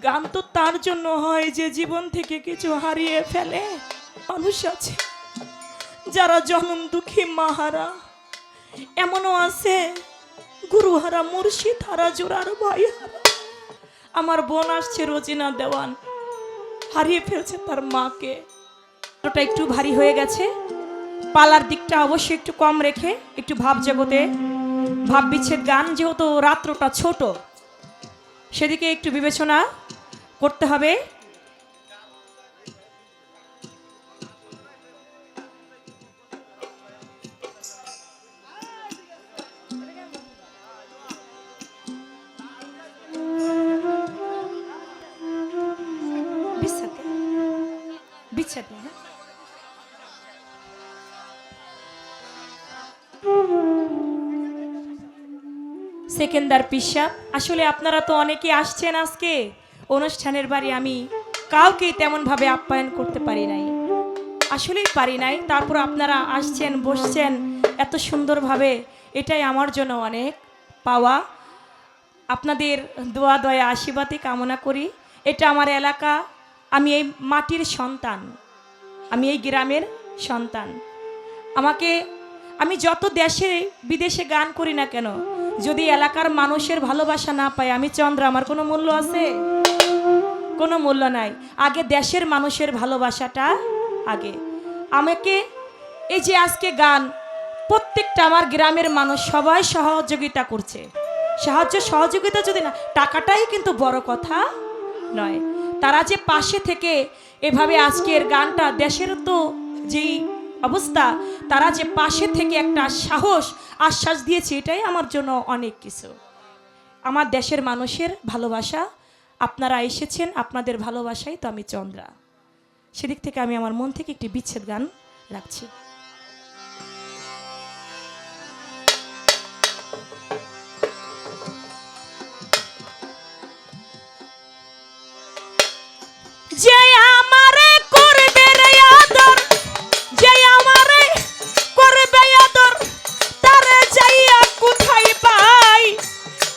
গান তো তার জন্য হয় যে জীবন থেকে কিছু হারিয়ে ফেলে। মানুষ আছে যারা জনম দুঃখী মাহারা, এমনও আছে গুরুহারা, মুর্শিদ হারা, জোড়ার ভাই হারা। আমার বোন আসছে রোজিনা দেওয়ান, হারিয়ে ফেলছে তার মাকে। ওটা একটু ভারী হয়ে গেছে, পালার দিকটা অবশ্যই একটু কম রেখে একটু ভাব জগতে ভাব বিচ্ছেদ গান, যেহেতু রাত্রটা ছোট সেদিকে একটু বিবেচনা করতে হবে। বিচ্ছেদ না, সেকেন্দার পিসাব। আসলে আপনারা তো অনেকে আসছেন আজকে অনুষ্ঠানের বাড়ি, আমি কাউকে তেমন ভাবে আপ্যায়ন করতে পারি নাই, আসলেই পারি নাই। তারপর আপনারা আসছেন, বসছেন এত সুন্দরভাবে, এটাই আমার জন্য অনেক পাওয়া। আপনাদের দোয়া দয়া আশীর্বাদই কামনা করি। এটা আমার এলাকা, আমি এই মাটির সন্তান, আমি এই গ্রামের সন্তান। আমি যত দেশে বিদেশে গান করি না কেন, যদি এলাকার মানুষের ভালোবাসা না পাই, আমি চন্দ্র, আমার কোনো মূল্য আছে? কোনো মূল্য নাই। আগে দেশের মানুষের ভালোবাসাটা আগে। আমাকে এই যে আজকে গান, প্রত্যেকটা আমার গ্রামের মানুষ সবাই সহযোগিতা করছে। সহযোগিতা যদি না, টাকাটাই কিন্তু বড় কথা নয়। তারা যে পাশে থেকে এভাবে আজকের গানটা, দেশের তো যেই অবস্থা, তারা যে পাশে থেকে একটা সাহস আশ্বাস দিয়েছে, এটাই আমার জন্য অনেক কিছু। আমার দেশের মানুষের ভালোবাসা, আপনারা এসেছেন, আপনাদের ভালোবাসাই তো আমি চন্দ্রা। সেদিক থেকে আমি আমার মন থেকে একটি বিচ্ছেদ গান রাখছি। যে আমারে করবে রে আদর, যে আমারে করবে আদর, তারে যাইয়া কোথায় পাই,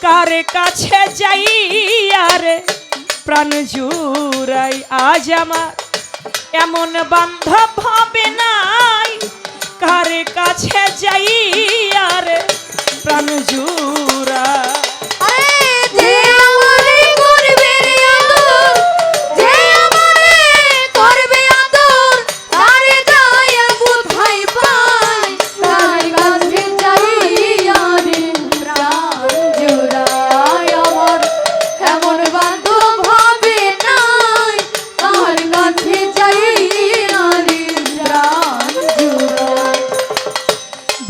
কারে কাছে যাইয়া রে প্রাণ জুড়াই। আজ আমার এমন বান্ধব হবে নাই, কারে কাছে যাইয়া রে প্রাণ জুড়াই।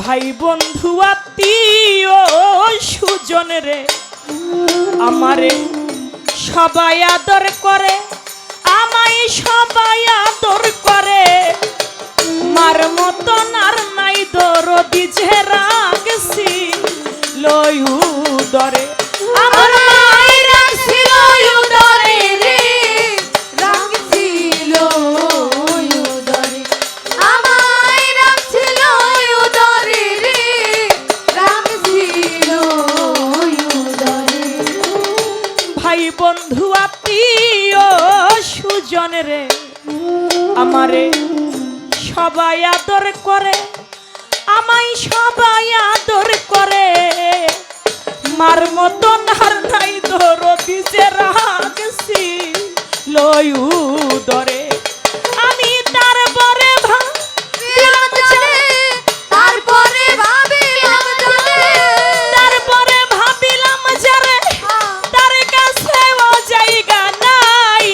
ভাই বন্ধু আত্মীয় সুজন রে, আমারে সবাই আদর করে, আমায় সবাই আদর করে, মার মতন আর নাই দরদি যে রাখছি লয়ু দরে। আমার মাই রাখছিল উদরে রে, রাখছিল উদরে, আমায় রাখছিল উদরে রে, রাখছিল উদরে। ভাই বন্ধু আত্মীয় সুজন রে, আমারে সবাই আদর করে, আমায় সবাই আদর করে, মার মতন আর নাই দরদি যে রাখছি লয়ু দরে। আমি তারপরে ভাবিলাম জানে, তারপরে ভাবিলাম জানে, তারপরে ভাবিলাম যারে তার কাছে ও জায়গা নাই,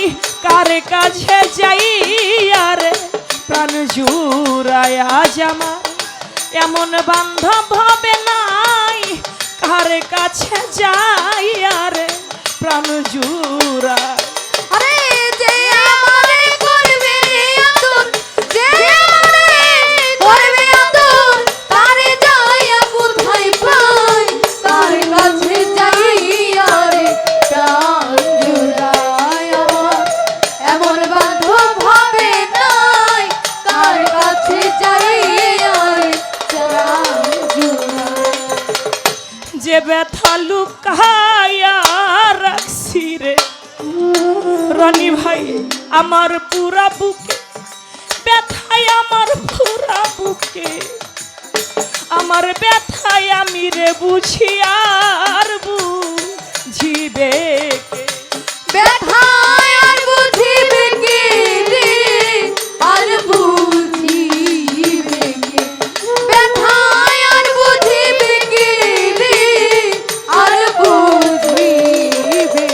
কার কাছে যাই আর প্রাণ জুড়ায়। আজ আমার এমন বান্ধব হবে নাই, কার কাছে যাই আর প্রাণ জুড়ায়। আরে যে আমারে করবে আদর, যে আমারে করবে আদর, তারে যাইয়া কোথায় পাই, কার কাছে যাই আর প্রাণ জুড়ায়। আমার এমন বান্ধব হবে নাই, কার কাছে যাই আর প্রাণ জুড়ায়। যে ব্যথা লুকায়া রাখছি রে, রনি ভাই আমার পুরা বুকে ব্যথায়, আমার পুরা বুকে আমার ব্যথায় আমি রে বুঝি আর বুঝিবে কে? ব্যথায় আর বুঝিবে কে রে, আর বুঝিবে কে? ব্যথায় আর বুঝিবে কে রে, আর বুঝিবে কে?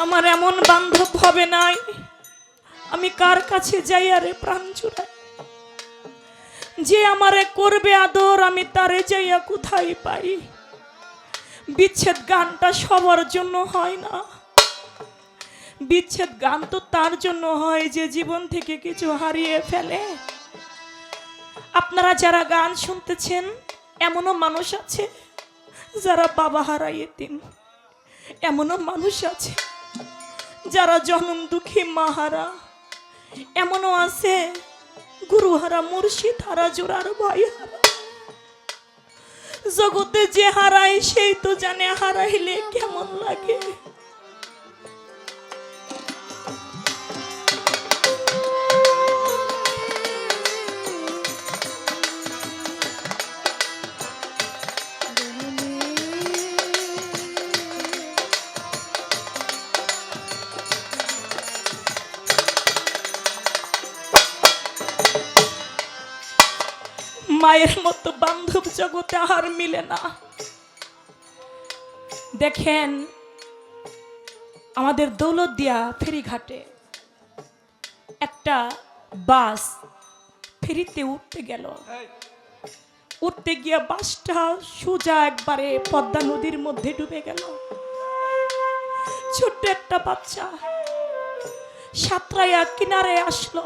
আমার এমন বান্ধব হবে নাই, আমি কার কাছে যাই আরে প্রাণ জুড়াই? যে আমারে করবে আদর আমি তারে যাইয়া কোথায় পাই? বিচ্ছেদ গানটা সবার জন্য হয় না, বিচ্ছেদ গান তো তার জন্য হয় যে জীবন থেকে কিছু হারিয়ে ফেলে। আপনারা যারা গান শুনতেছেন, এমনও মানুষ আছে যারা বাবা হারা এতিম, এমনও মানুষ আছে যারা জনম দুঃখী মাহারা, এমনও আছে গুরুহারা মুর্শিদ হারা জোড়ার ভাই হারা। জগতে যে হারায় সেই তো জানে হারাইলে কেমন লাগে। মায়ের মতো বান্ধব জগতে আর মিলে না। দেখেন আমাদের দৌলতদিয়া ফেরিঘাটে একটা বাস ফেরিতে উঠতে গেল, উঠতে গিয়ে বাসটা সোজা একবারে পদ্মা নদীর মধ্যে ডুবে গেল। ছোট্ট একটা বাচ্চা সাঁতরাইয়া কিনারে আসলো,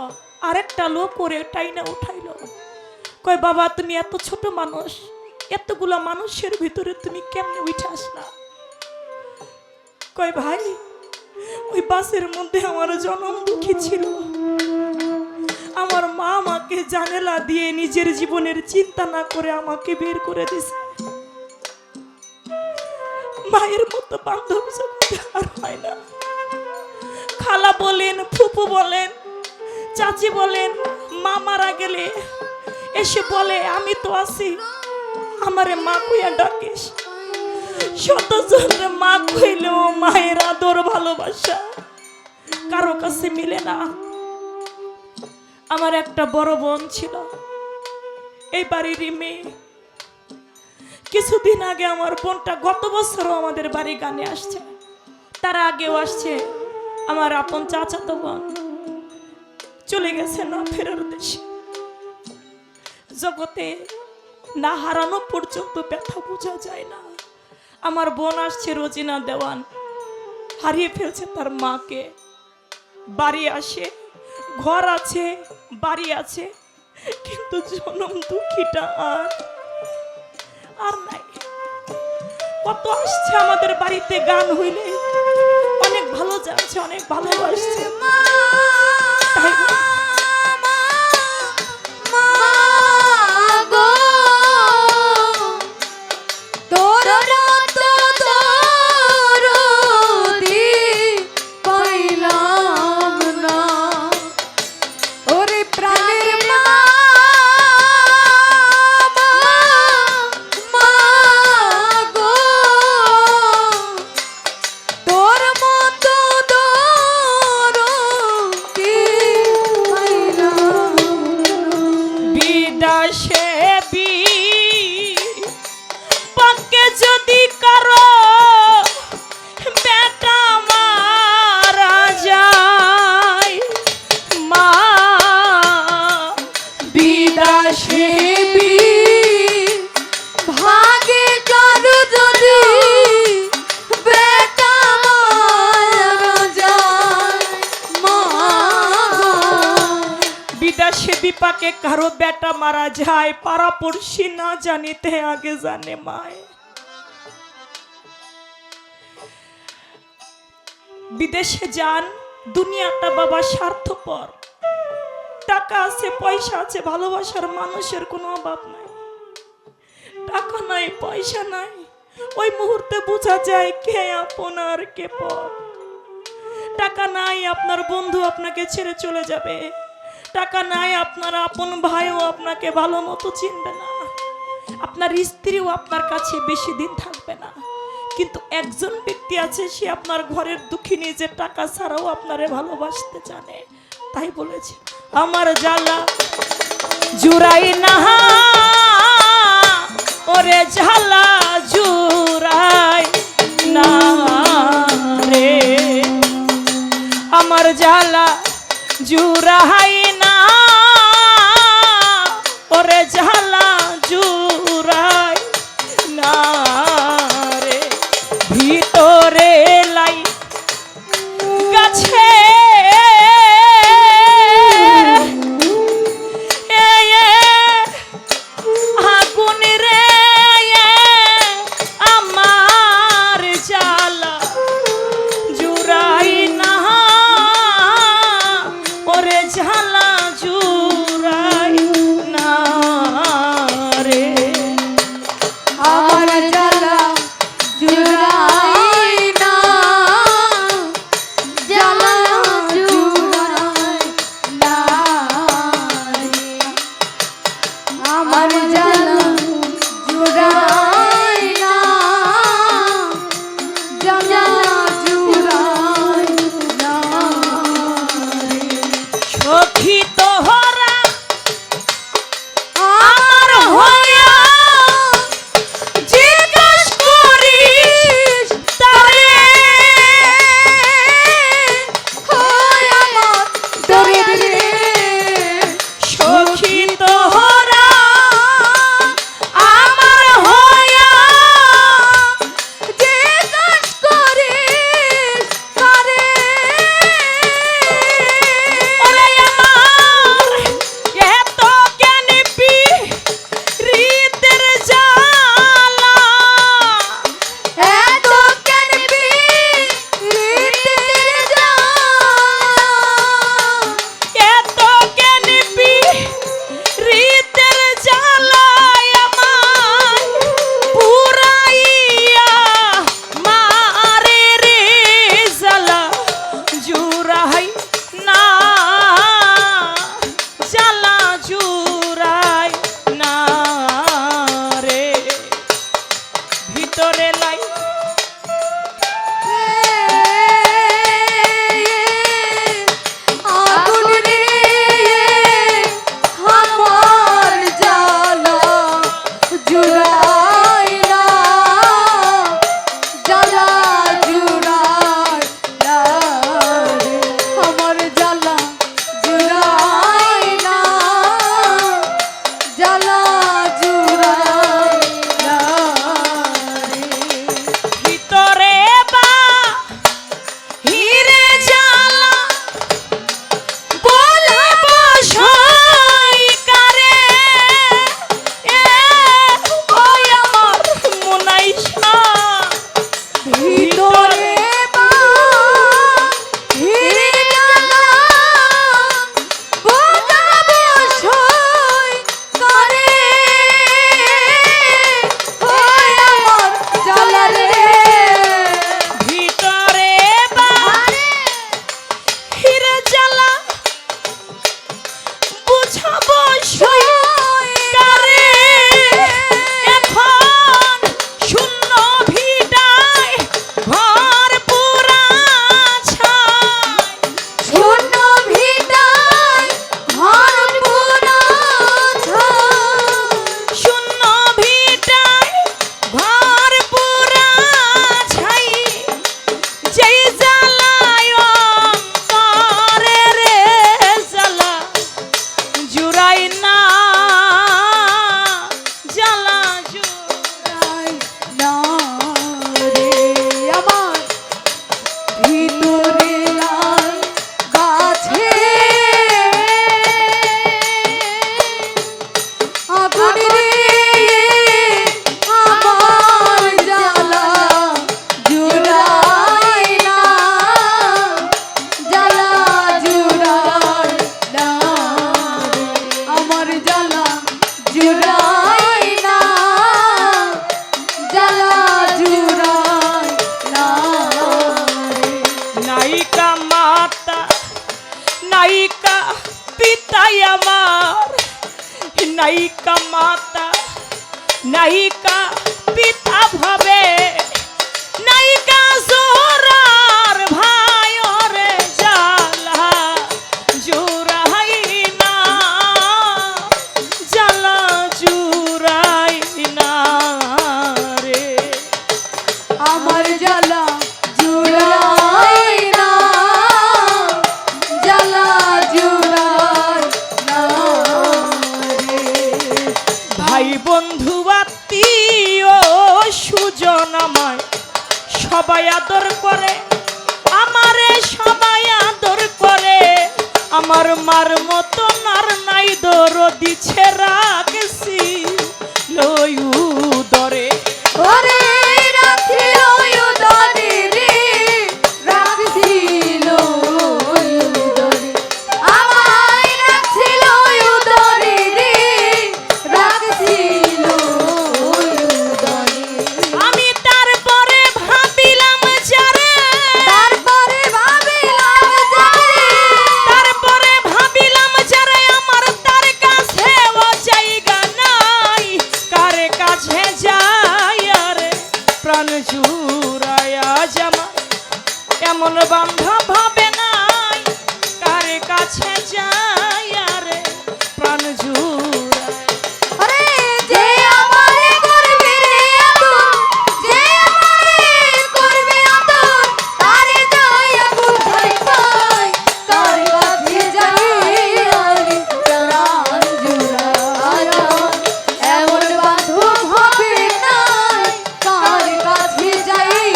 আরেকটা লোক করে টাইনা উঠাইলো। কয় বাবা তুমি এত ছোট মানুষ, এতগুলা মানুষের ভিতরে তুমি কেমনে উঠে আসলা? কয় ভাই ওই বাসের মধ্যে আমার জনম দুঃখী ছিল, আমার মা আমাকে জানালা দিয়ে নিজের জীবনের চিন্তা না করে আমাকে বের করে দিছে। মায়ের মতো বান্ধব জগতে আর হয় না। খালা বলেন, ফুপু বলেন, চাচি বলেন, মা মারা গেলে এসে বলে আমি তো আছি, আমারে মা কইয়া ডাকিস। শত জনের মা কইলেও মায়ের আদর ভালোবাসা কারো কাছে মিলে না। আমার একটা বড় বোন ছিল, এই বাড়িরই মেয়ে। কিছুদিন আগে আমার বোনটা, গত বছরও আমাদের বাড়ি গানে আসছে, তার আগেও আসছে। আমার আপন চাচাতো বোন চলে গেছে না ফেরার দেশে। জগতে না হারানো পর্যন্ত ব্যথা বোঝা যায় না। আমার বোন আসছে রোজিনা দেওয়ান, হারিয়ে ফেলছে তার মাকে। বাড়ি আসে, ঘর আছে, বাড়ি আছে, কিন্তু জনম দুঃখীটা আর নাই। কত আসছে আমাদের বাড়িতে গান হইলে, অনেক ভালো যাচ্ছে, অনেক ভালোবাসছে। তাই যদি কারো বেটা মারা যায়, মা বিদাসে ভাগে কারো যদি বেটা মারা যায়, মা বিদেশে বিপাকে কারো বেটা মারা যায়, পাড়া পড়শি না জানিতে আগে জানে মায়। বিদেশে যান, দুনিয়াটা বাবা স্বার্থপর। টাকা আছে, পয়সা আছে, ভালোবাসার মানুষের কোনো অভাব নাই। টাকা নাই, পয়সা নাই, ওই মুহূর্তে বোঝা যায় কে আপন আর কে পর। টাকা নাই আপনার বন্ধু আপনাকে ছেড়ে চলে যাবে, টাকা নাই আপনার আপন ভাইও আপনাকে ভালো মতো চিনবে না, আপনার স্ত্রীও আপনার কাছে বেশি দিন থাকবে না, কিন্তু একজন ব্যক্তি আছে, সে আপনার ঘরের দুঃখী নিজের টাকা ছাড়াও আপনারে ভালোবাসতে জানে। তাই বলেছে আমার জ্বালা জুড়াই না ওরে জ্বালা জুড়াই না রে, আমার জ্বালা জুড়াই না ওরে জ্বালা জুড়াই না রে, ভিতরে লাই গাছে আগুন রে আমার জ্বালা জুড়াই না ওরে জ্বালা জুড়াই না নায়িকা মাতা নায়িকা পিতাই আমার, নায়িকা মাতা নায়িকা পিতা ভাবে, নায়িকা জোরার ভাই ওরে জ্বালা জুরাই না, জ্বালা জুরাই না রে। আমার জ্বালা জুড়াই না, জ্বালা জুড়াই না রে। ভাই বন্ধু আত্মীয় সুজন আমায় সবাই আদর করে, আমারে সবাই আদর করে, আমার মার মতন আর নাই দরদি ছেড়া গেছি লয়ু দরে। ওরে রাখিল উদরে রে, রাখিল উদরে, আমায় রাখিল উদরে রে, রাখিল উদরে। আমি তারপরে ভাবিলাম যারে, তারপরে ভাবিলাম যারে, তারপরে ভাবিলাম যারে আমার তার কাছে ও জায়গা নাই, কার কাছে যাই আরে প্রাণ জুড়ায় আজ আমার এমন বান্ধব হবে নাই, কার কাছে যাই আরে প্রাণ জুড়ায়। ওরে যে আমারে করবে আদর, যে আমারে করবে আদর, তারে যাইয়া কোথায় পাই, তার কাছে যাই আরে প্রাণ জুড়ায়। এমন বান্ধব হবে না, কার কাছে যাই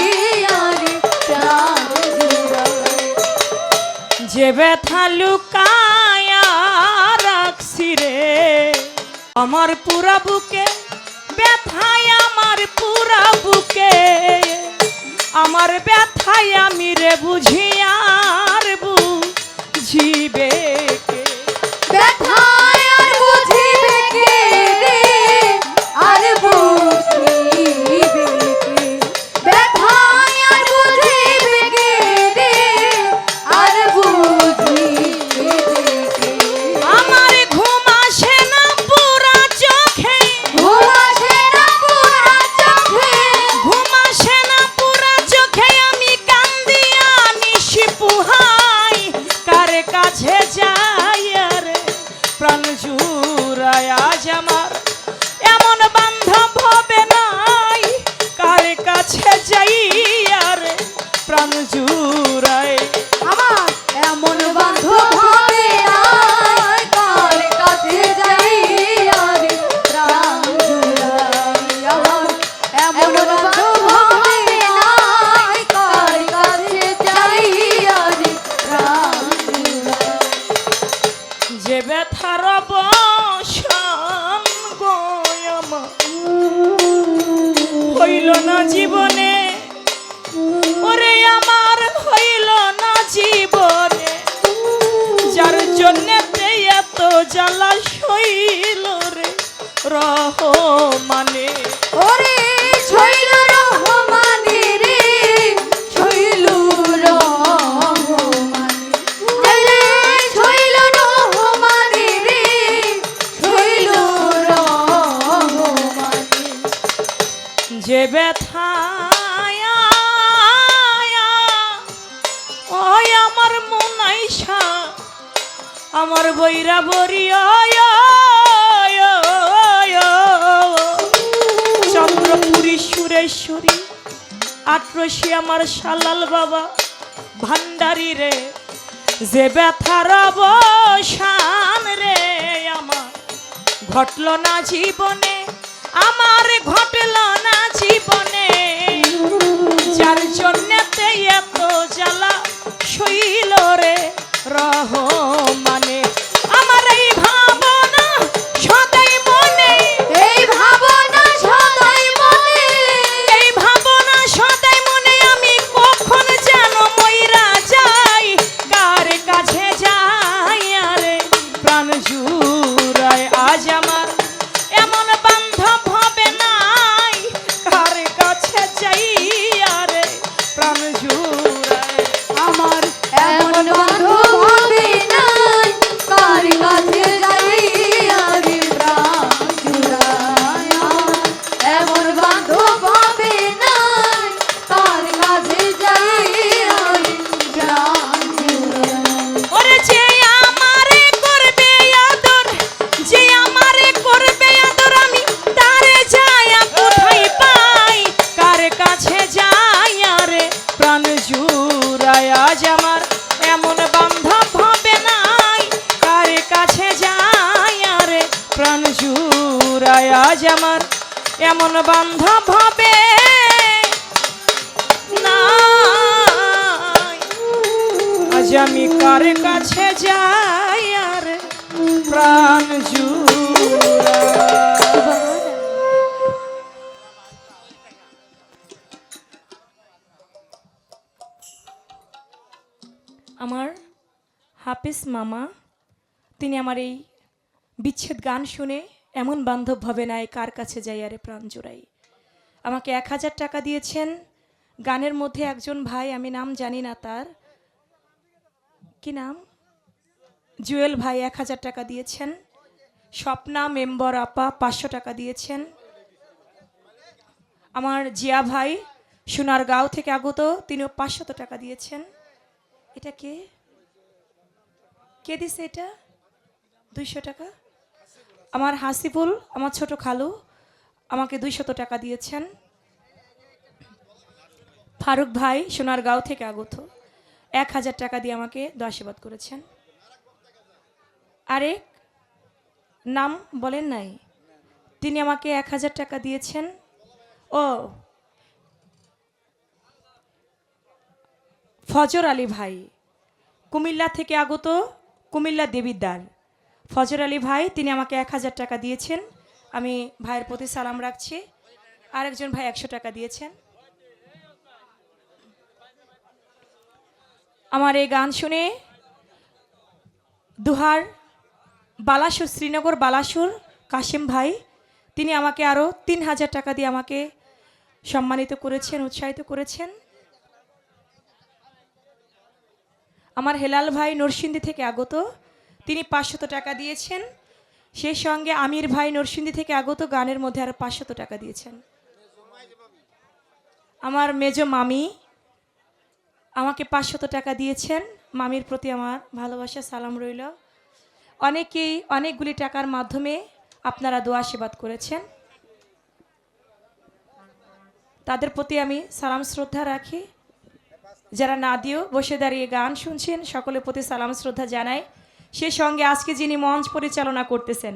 আরে প্রাণ জুড়ায়। যে ব্যথা লুকায়া রাখছি রে আমার পুরা বুকে, ব্যথায় আমার পুরা বুকে, আমার ব্যথায় আমি রে বুঝিয়ার বুঝিবে কে। ব্যথায় আর বুঝিবে কে রে, আর বুঝিবে কে। ব্যথায় আর বুঝিবে কে রে, আর বুঝিবে কে। আমার ঘুম আসে না পুরা চোখে, ঘুম আসে না পুরা চোখে, ঘুম আসে না পুরা চোখে, আমি কান্দিয়া নিশি পুহাই, কার কাছে যাই আরে প্রাণ জুড়ায় আজ আমার এমন বান্ধব হবে নাই, কার কাছে যাই আরে প্রাণ জুড়ায়। আমার এমন বান্ধব হবে না, কার কাছে যাই আরে প্রাণ জুড়াই। আমার এমন বান্ধব হবে না, কার কাছে যাই আরে প্রাণ জুড়াই। যে ব্যথার অবসান গো আমার হইল না জীবনে, ওরে আমার হইল না জীবনে, যার জন্য এত জ্বালা সইল রে রহমানে। ওরে শৈল রহমানে রে, শৈল রহমানে রে, শৈল রহমানে রে, শৈল রহমানে। যে ব্যথায় ওই আমার মনাইসা আমার বৈরা বরি চন্দ্রপুরী সুরেশ্বরী আটরশি আমার শালাল বাবা ভান্ডারি রে। যে ব্যথার অবসান রে আমার ঘটল না জীবনে, আমার ঘটল না জীবনে, যার জন্যতে এত জ্বালা সইল রে রহমানে। আমার এই ভাবনা সদাই মনে, এই ভাবনা সদাই মনে, এই ভাবনা সদাই মনে, আমি কখন যেন মইরা যাই, কার কাছে যাই আরে প্রাণ জুড়ায় আজ আমার এমন বান্ধব হবে নাই, কার কাছে যাই আরে প্রাণ জুড়ায়। জুড়ায় আজ আমার এমন বান্ধব হবে নাই, কার কাছে যাই আরে প্রাণ জুড়ায় আজ আমার এমন বান্ধব হবে নাই, আজ আমি কার কাছে যাই আরে প্রাণ জুড়ায়। আমার হাফিজ মামা, তিনি আমার এই বিচ্ছেদ গান শুনে এমন বান্ধব হবে না, কার কাছে যাই আরে প্রাণ জোড়াই, আমাকে 1000 টাকা দিয়েছেন। গানের মধ্যে একজন ভাই, আমি নাম জানি না, তার কি নাম, জুয়েল ভাই 1000 টাকা দিয়েছেন। স্বপ্না মেম্বার আপা 500 টাকা দিয়েছেন। আমার জিয়া ভাই সোনারগাঁও থেকে আগত, তিনিও 500 টাকা দিয়েছেন। এটা কে কে দিছে এটা? 200 টাকা। আমার হাসিবুল, আমার ছোট খালু, আমাকে 200 টাকা দিয়েছেন। ফারুক ভাই সোনারগাঁও থেকে আগত, 1000 টাকা দিয়ে আমাকে আশীর্বাদ করেছেন। আরেক নাম বলেন নাই, তিনি আমাকে 1000 টাকা দিয়েছেন। ও ফজর আলী ভাই, কুমিল্লা থেকে আগত, কুমিল্লা দেবিদ্বার ফজর আলী ভাই, তিনি আমাকে 1000 টাকা দিয়েছেন। আমি ভাইয়ের প্রতি সালাম রাখছি। আরেকজন ভাই 100 টাকা দিয়েছেন। আমার এই গান শুনে দুহার বালাসুর, শ্রীনগর বালাসুর কাশিম ভাই, তিনি আমাকে আরও 3000 টাকা দিয়ে আমাকে সম্মানিত করেছেন, উৎসাহিত করেছেন। আমার হেলাল ভাই নরসিংদী থেকে আগত, তিনি 500 টাকা দিয়েছেন। সেই সঙ্গে আমির ভাই নরসিংদী থেকে আগত, গানের মধ্যে আরও 500 টাকা দিয়েছেন। আমার মেজো মামি আমাকে 500 টাকা দিয়েছেন। মামির প্রতি আমার ভালোবাসা সালাম রইল। অনেকেই অনেকগুলি টাকার মাধ্যমে আপনারা দোয়া আশীর্বাদ করেছেন, তাদের প্রতি আমি সালাম শ্রদ্ধা রাখি। যারা না দিয়েও বসে দাঁড়িয়ে গান শুনছেন, সকলের প্রতি সালাম শ্রদ্ধা জানাই। সেই সঙ্গে আজকে যিনি মঞ্চ পরিচালনা করতেছেন,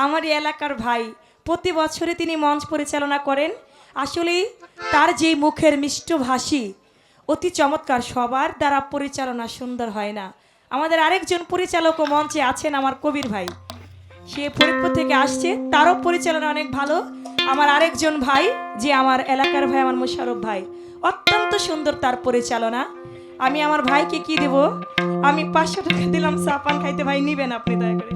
আমার এলাকার ভাই, প্রতি বছরে তিনি মঞ্চ পরিচালনা করেন। আসলেই তার যেই মুখের মিষ্টভাষী অতি চমৎকার, সবার দ্বারা পরিচালনা সুন্দর হয় না। আমাদের আরেকজন পরিচালকও মঞ্চে আছেন, আমার কবির ভাই, সে ফরিদপুর থেকে আসছে, তারও পরিচালনা অনেক ভালো। আমার আরেকজন ভাই, যে আমার এলাকার ভাই, আমার মোশারফ ভাই, অত্যন্ত সুন্দর তার পরিচালনা। আমি আমার ভাইকে কি দেব, আমি 500 টাকা দিলাম চা পান খাইতে, ভাই নিবেন আপনি দয়া করে।